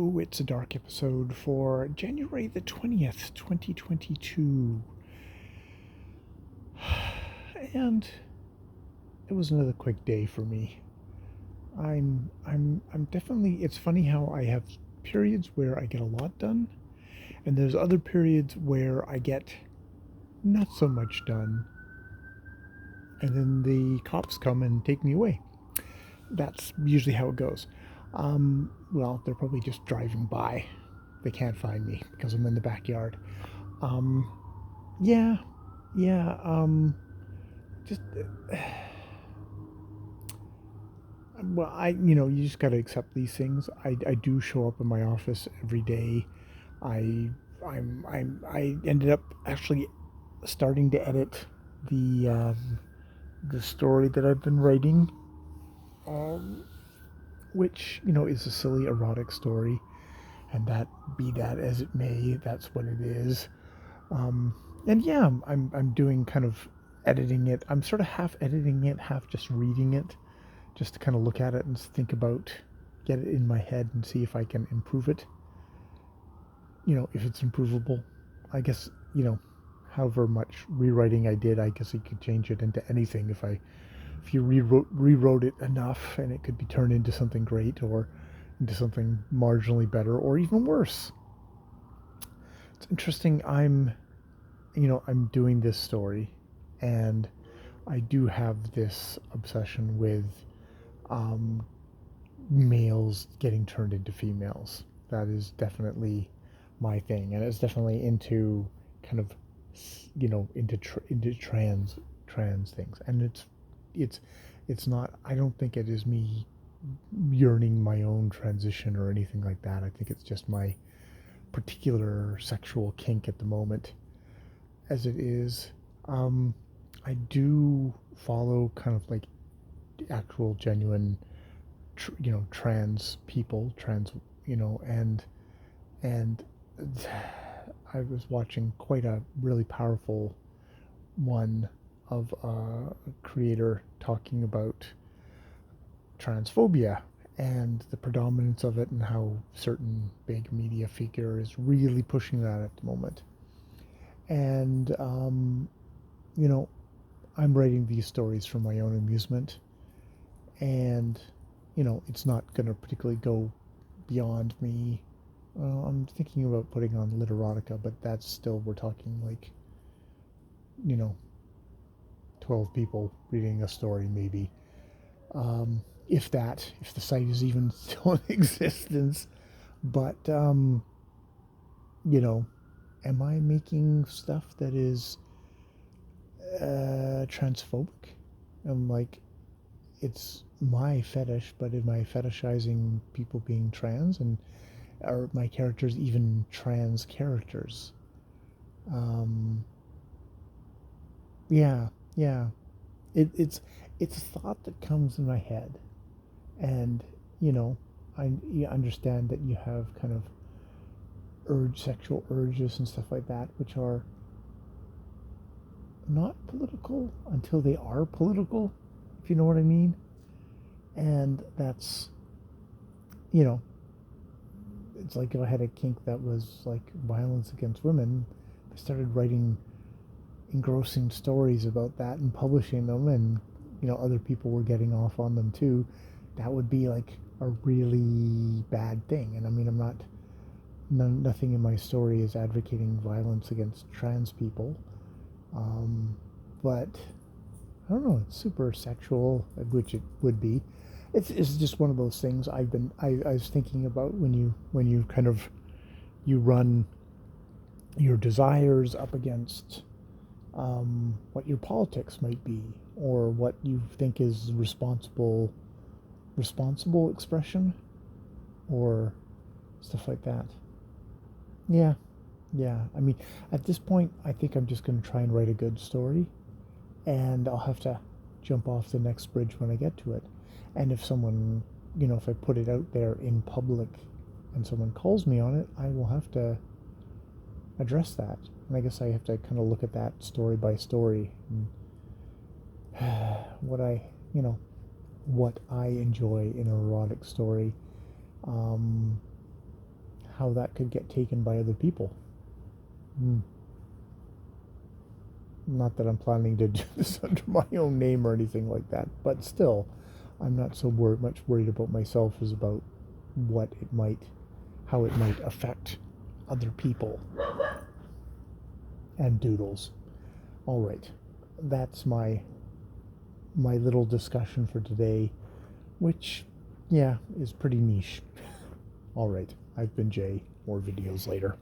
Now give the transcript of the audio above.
Hello, it's a dark episode for January the 20th, 2022. And it was another quick day for me. I'm definitely it's funny how I have periods where I get a lot done, and there's other periods where I get not so much done, and then the cops come and take me away. That's usually how it goes. Well, they're probably just driving by. They can't find me because I'm in the backyard. Um, yeah, yeah. Just well, you just got to accept these things. I do show up in my office every day. I, I ended up actually starting to edit the story that I've been writing, um, which is a silly erotic story, and that be that as it may, that's what it is. Um, and yeah, I'm doing kind of editing it. I'm sort of half editing it, half just reading it, just to kind of look at it and think about, get it in my head and see if I can improve it. If it's improvable. I guess, however much rewriting I did, I guess I could change it into anything if you rewrote it enough, and it could be turned into something great or into something marginally better or even worse. It's interesting. I'm doing this story, and I do have this obsession with um, males getting turned into females. That is definitely my thing, and it's definitely into kind of into trans things, and it's it's not. I don't think it is me yearning my own transition or anything like that. I think it's just my particular sexual kink at the moment, as it is. Um, I do follow kind of like actual genuine trans people, and I was watching quite a really powerful one of a creator talking about transphobia and the predominance of it, and how certain big media figure is really pushing that at the moment. And you know I'm writing these stories for my own amusement, and it's not going to particularly go beyond me. I'm thinking about putting on literotica, but that's still, we're talking like, you know 12 people reading a story, maybe, if that, if the site is even still in existence. But you know am I making stuff that is transphobic? I'm like, it's my fetish, but am I fetishizing people being trans? And are my characters even trans characters? Um, yeah, yeah. It's a thought that comes in my head, and you know, you understand that you have kind of sexual urges and stuff like that, which are not political until they are political, if you know what I mean. And that's, you know, it's like if I had a kink that was like violence against women, I started writing engrossing stories about that and publishing them, and other people were getting off on them too, that would be like a really bad thing. And I mean, I'm not, nothing in my story is advocating violence against trans people, um, but I don't know, it's super sexual, which it would be. It's just one of those things I was thinking about, when you kind of, you run your desires up against what your politics might be, or what you think is responsible expression, or stuff like that. Yeah, yeah. I mean, at this point, I think I'm just going to try and write a good story, and I'll have to jump off the next bridge when I get to it. And if someone, if I put it out there in public and someone calls me on it, I will have to address that. And I guess I have to kind of look at that story by story, and what I, you know, what I enjoy in an erotic story. Um, how that could get taken by other people. Not that I'm planning to do this under my own name or anything like that, but still, I'm not so much worried about myself as about how it might affect other people and doodles. All right, that's my little discussion for today, which, yeah, is pretty niche. All right, I've been Jay. More videos later.